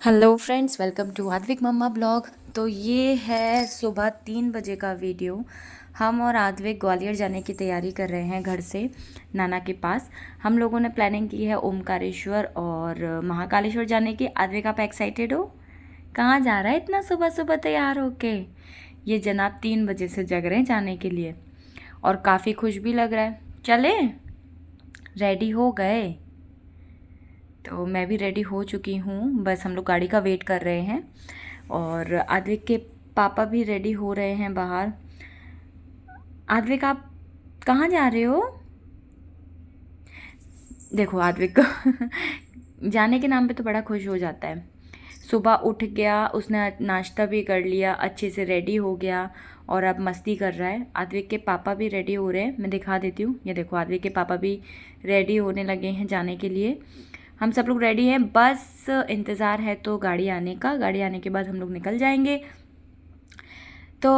Hello friends, welcome to Advik mamma blog. तो ये है सुबह 3 बजे का वीडियो। हम और आद्विक ग्वालियर जाने की तैयारी कर रहे हैं घर से नाना के पास। हम लोगों ने प्लानिंग की है ओमकारेश्वर और महाकालेश्वर जाने की। आद्विक, आप एक्साइटेड हो? कहाँ जा रहा है इतना सुबह सुबह तैयार होके? ये जनाब 3 बजे से जग रहे हैं जाने के लिए और काफ़ी खुश भी लग रहा है। चले, रेडी हो गए? तो मैं भी रेडी हो चुकी हूँ, बस हम लोग गाड़ी का वेट कर रहे हैं। और आद्विक के पापा भी रेडी हो रहे हैं बाहर। आद्विक, आप कहाँ जा रहे हो? देखो आद्विक को जाने के नाम पे तो बड़ा खुश हो जाता है। सुबह उठ गया, उसने नाश्ता भी कर लिया, अच्छे से रेडी हो गया और अब मस्ती कर रहा है। आद्विक के पापा भी रेडी हो रहे हैं, मैं दिखा देती हूँ। ये देखो, आद्विक के पापा भी रेडी होने लगे हैं जाने के लिए। हम सब लोग रेडी हैं, बस इंतज़ार है तो गाड़ी आने का। गाड़ी आने के बाद हम लोग निकल जाएंगे। तो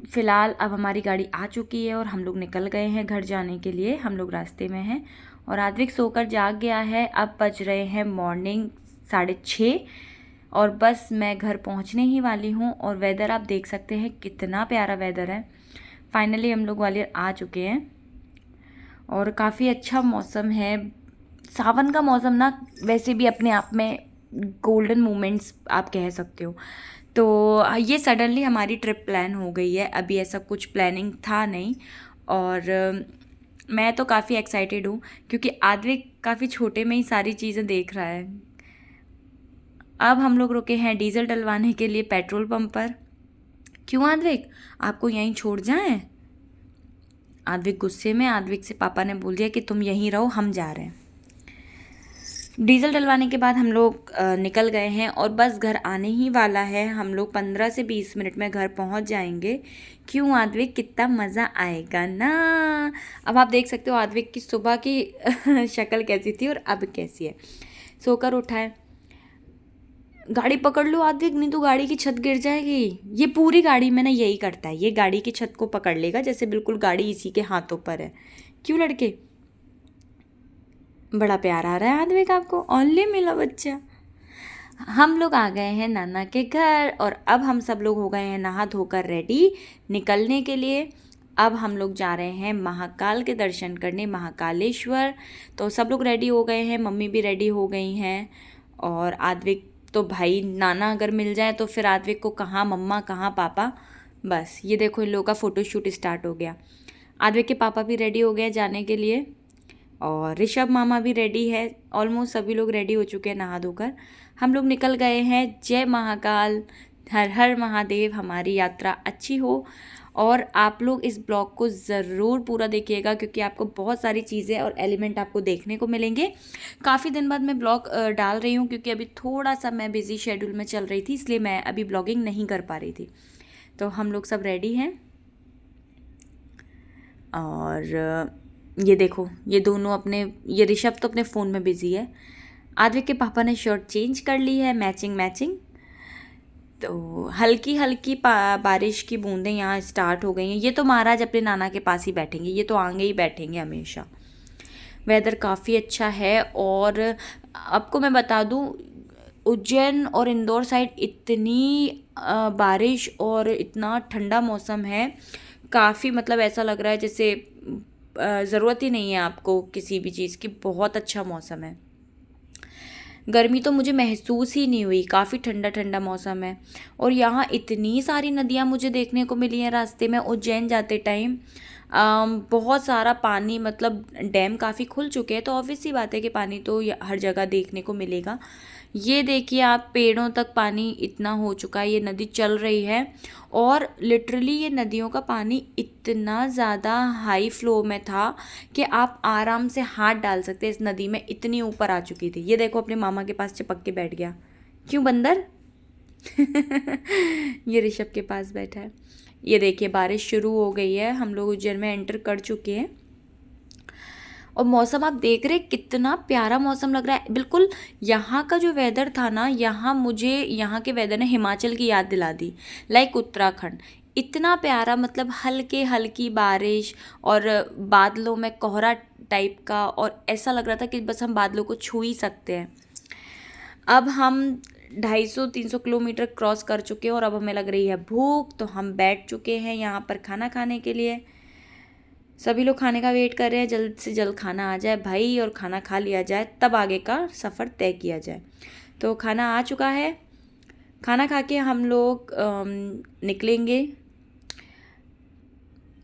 फ़िलहाल अब हमारी गाड़ी आ चुकी है और हम लोग निकल गए हैं घर जाने के लिए। हम लोग रास्ते में हैं और आद्विक सोकर जाग गया है। अब बज रहे हैं मॉर्निंग 6:30 और बस मैं घर पहुंचने ही वाली हूं। और वेदर आप देख सकते हैं, कितना प्यारा वेदर है। फाइनली हम लोग ग्वालियर आ चुके हैं और काफ़ी अच्छा मौसम है। सावन का मौसम ना वैसे भी अपने आप में गोल्डन मोमेंट्स आप कह सकते हो। तो ये सडनली हमारी ट्रिप प्लान हो गई है, अभी ऐसा कुछ प्लानिंग था नहीं। और मैं तो काफ़ी एक्साइटेड हूँ क्योंकि आद्विक काफ़ी छोटे में ही सारी चीज़ें देख रहा है। अब हम लोग रुके हैं डीजल डलवाने के लिए पेट्रोल पंप पर। क्यों आद्विक, आपको यहीं छोड़ जाएं? आद्विक गुस्से में, आद्विक से पापा ने बोल दिया कि तुम यहीं रहो, हम जा रहे हैं। डीजल डलवाने के बाद हम लोग निकल गए हैं और बस घर आने ही वाला है। हम लोग 15 से 20 मिनट में घर पहुंच जाएंगे। क्यों आद्विक, कितना मज़ा आएगा ना। अब आप देख सकते हो आद्विक की सुबह की शक्ल कैसी थी और अब कैसी है। सोकर उठा है। गाड़ी पकड़ लो आद्विक, नहीं तो गाड़ी की छत गिर जाएगी। ये पूरी गाड़ी में ना यही करता है, ये गाड़ी की छत को पकड़ लेगा जैसे बिल्कुल गाड़ी इसी के हाथों पर है। क्यों लड़के, बड़ा प्यार आ रहा है आद्विक आपको, ओनली मिला बच्चा। हम लोग आ गए हैं नाना के घर और अब हम सब लोग हो गए हैं नहा धोकर रेडी निकलने के लिए। अब हम लोग जा रहे हैं महाकाल के दर्शन करने, महाकालेश्वर। तो सब लोग रेडी हो गए हैं, मम्मी भी रेडी हो गई हैं। और आद्विक तो भाई, नाना अगर मिल जाए तो फिर आद्विक को कहाँ मम्मा कहाँ पापा। बस ये देखो, इन लोगों का फ़ोटोशूट स्टार्ट हो गया। आद्विक के पापा भी रेडी हो गए जाने के लिए और ऋषभ मामा भी रेडी है। ऑलमोस्ट सभी लोग रेडी हो चुके हैं नहा धोकर। हम लोग निकल गए हैं। जय महाकाल, हर हर महादेव। हमारी यात्रा अच्छी हो और आप लोग इस ब्लॉग को ज़रूर पूरा देखिएगा क्योंकि आपको बहुत सारी चीज़ें और एलिमेंट आपको देखने को मिलेंगे। काफ़ी दिन बाद मैं ब्लॉग डाल रही हूँ क्योंकि अभी थोड़ा सा मैं बिज़ी शेड्यूल में चल रही थी, इसलिए मैं अभी ब्लॉगिंग नहीं कर पा रही थी। तो हम लोग सब रेडी हैं और ये देखो, ये दोनों अपने, ये ऋषभ तो अपने फ़ोन में बिज़ी है। आद्विक के पापा ने शर्ट चेंज कर ली है, मैचिंग मैचिंग। तो हल्की हल्की बारिश की बूंदें यहाँ स्टार्ट हो गई हैं। ये तो महाराज अपने नाना के पास ही बैठेंगे, ये तो आगे ही बैठेंगे हमेशा। वेदर काफ़ी अच्छा है और आपको मैं बता दूँ, उज्जैन और इंदौर साइड इतनी बारिश और इतना ठंडा मौसम है। काफ़ी मतलब ऐसा लग रहा है जैसे ज़रूरत ही नहीं है आपको किसी भी चीज़ की, बहुत अच्छा मौसम है। गर्मी तो मुझे महसूस ही नहीं हुई, काफ़ी ठंडा ठंडा मौसम है। और यहाँ इतनी सारी नदियाँ मुझे देखने को मिली हैं रास्ते में उज्जैन जाते टाइम। बहुत सारा पानी, मतलब डैम काफ़ी खुल चुके हैं तो ऑब्वियस सी बात है कि पानी तो हर जगह देखने को मिलेगा। ये देखिए आप, पेड़ों तक पानी इतना हो चुका है, ये नदी चल रही है। और लिटरली ये नदियों का पानी इतना ज़्यादा हाई फ्लो में था कि आप आराम से हाथ डाल सकते हैं इस नदी में, इतनी ऊपर आ चुकी थी। ये देखो, अपने मामा के पास चिपक के बैठ गया। क्यों बंदर ये ऋषभ के पास बैठा है। ये देखिए, बारिश शुरू हो गई है, हम लोग उज्जैन में एंटर कर चुके हैं। और मौसम आप देख रहे, कितना प्यारा मौसम लग रहा है बिल्कुल। यहाँ का जो वेदर था ना, यहाँ मुझे यहाँ के वेदर ने हिमाचल की याद दिला दी, लाइक उत्तराखंड। इतना प्यारा, मतलब हल्के हल्की बारिश और बादलों में कोहरा टाइप का, और ऐसा लग रहा था कि बस हम बादलों को छू ही सकते हैं। अब हम 250-300 किलोमीटर क्रॉस कर चुके हैं और अब हमें लग रही है भूख, तो हम बैठ चुके हैं यहाँ पर खाना खाने के लिए। सभी लोग खाने का वेट कर रहे हैं, जल्द से जल्द खाना आ जाए भाई और खाना खा लिया जाए, तब आगे का सफ़र तय किया जाए। तो खाना आ चुका है, खाना खा के हम लोग निकलेंगे।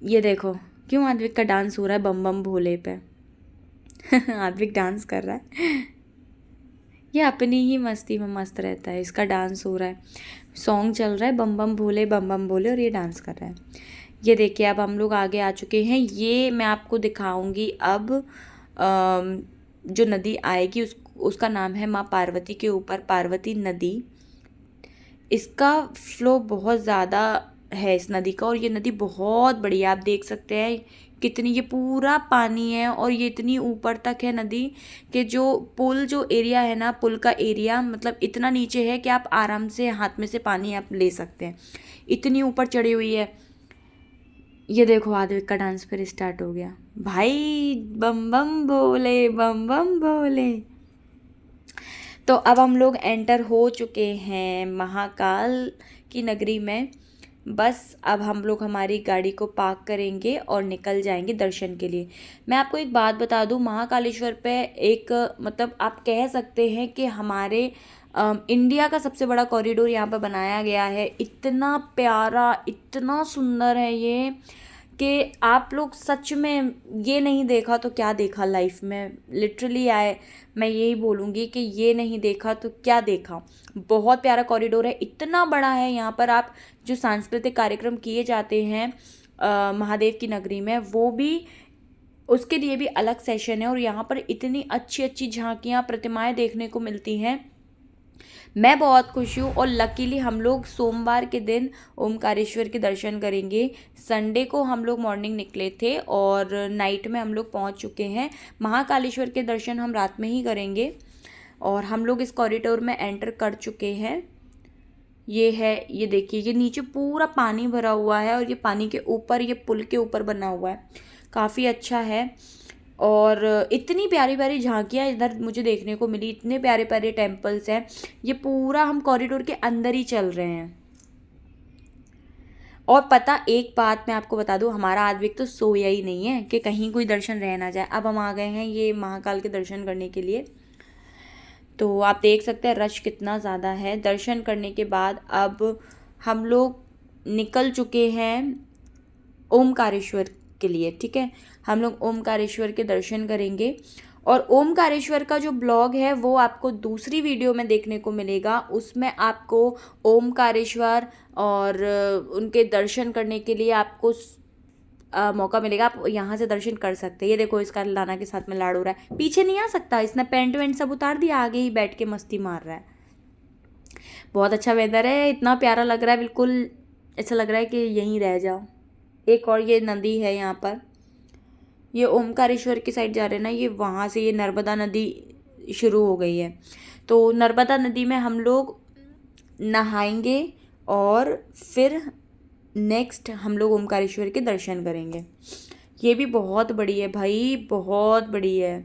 ये देखो क्यों आद्विक का डांस हो रहा है बम बम भोले पे। आद्विक डांस कर रहा है, ये अपनी ही मस्ती में मस्त रहता है, इसका डांस हो रहा है, सॉन्ग चल रहा है बम बम भोले और ये डांस कर रहा है। ये देखिए अब हम लोग आगे आ चुके हैं। ये मैं आपको दिखाऊंगी अब जो नदी आएगी उसका नाम है माँ पार्वती के ऊपर पार्वती नदी। इसका फ्लो बहुत ज़्यादा है इस नदी का, और ये नदी बहुत बड़ी है, आप देख सकते हैं कितनी, ये पूरा पानी है और ये इतनी ऊपर तक है नदी कि जो पुल जो एरिया है ना, पुल का एरिया मतलब इतना नीचे है कि आप आराम से हाथ में से पानी आप ले सकते हैं, इतनी ऊपर चढ़ी हुई है। ये देखो आद्विक का डांस फिर स्टार्ट हो गया, भाई बम बम भोले बम बम भोले। तो अब हम लोग एंटर हो चुके हैं महाकाल की नगरी में। बस अब हम लोग हमारी गाड़ी को पार्क करेंगे और निकल जाएंगे दर्शन के लिए। मैं आपको एक बात बता दूं, महाकालेश्वर पे एक मतलब आप कह सकते हैं कि हमारे इंडिया का सबसे बड़ा कॉरिडोर यहाँ पर बनाया गया है। इतना प्यारा, इतना सुंदर है ये कि आप लोग सच में ये नहीं देखा तो क्या देखा लाइफ में, लिटरली मैं यही बोलूँगी कि ये नहीं देखा तो क्या देखा। बहुत प्यारा कॉरिडोर है, इतना बड़ा है। यहाँ पर आप जो सांस्कृतिक कार्यक्रम किए जाते हैं महादेव की नगरी में, वो भी उसके लिए भी अलग सेशन है, और यहाँ पर इतनी अच्छी अच्छी झांकियाँ प्रतिमाएं देखने को मिलती हैं। मैं बहुत खुश हूँ, और लकीली हम लोग सोमवार के दिन ओमकारेश्वर के दर्शन करेंगे। संडे को हम लोग मॉर्निंग निकले थे और नाइट में हम लोग पहुँच चुके हैं। महाकालेश्वर के दर्शन हम रात में ही करेंगे, और हम लोग इस कॉरिडोर में एंटर कर चुके हैं। ये है, ये देखिए ये नीचे पूरा पानी भरा हुआ है, और ये पानी के ऊपर ये पुल के ऊपर बना हुआ है, काफ़ी अच्छा है। और इतनी प्यारी प्यारी झांकियाँ इधर मुझे देखने को मिली, इतने प्यारे प्यारे टेम्पल्स हैं। ये पूरा हम कॉरिडोर के अंदर ही चल रहे हैं। और पता एक बात मैं आपको बता दूं, हमारा आद्विक तो सोया ही नहीं है कि कहीं कोई दर्शन रह ना जाए। अब हम आ गए हैं ये महाकाल के दर्शन करने के लिए। तो आप देख सकते हैं रश कितना ज़्यादा है। दर्शन करने के बाद अब हम लोग निकल चुके हैं ओमकारेश्वर के लिए, ठीक है। हम लोग ओमकारेश्वर के दर्शन करेंगे, और ओमकारेश्वर का जो ब्लॉग है वो आपको दूसरी वीडियो में देखने को मिलेगा। उसमें आपको ओमकारेश्वर और उनके दर्शन करने के लिए आपको मौका मिलेगा, आप यहाँ से दर्शन कर सकते हैं। ये देखो इसका लाना के साथ में लाड़ हो रहा है, पीछे नहीं आ सकता, इसने पेंट वेंट सब उतार दिया, आगे ही बैठ के मस्ती मार रहा है। बहुत अच्छा वेदर है, इतना प्यारा लग रहा है, बिल्कुल ऐसा लग रहा है कि यहीं रह जाओ। एक और ये नदी है यहाँ पर, ये ओमकारेश्वर की साइड जा रहे हैं ना, ये वहाँ से ये नर्मदा नदी शुरू हो गई है। तो नर्मदा नदी में हम लोग नहाएंगे और फिर नेक्स्ट हम लोग ओमकारेश्वर के दर्शन करेंगे। ये भी बहुत बड़ी है भाई, बहुत बड़ी है।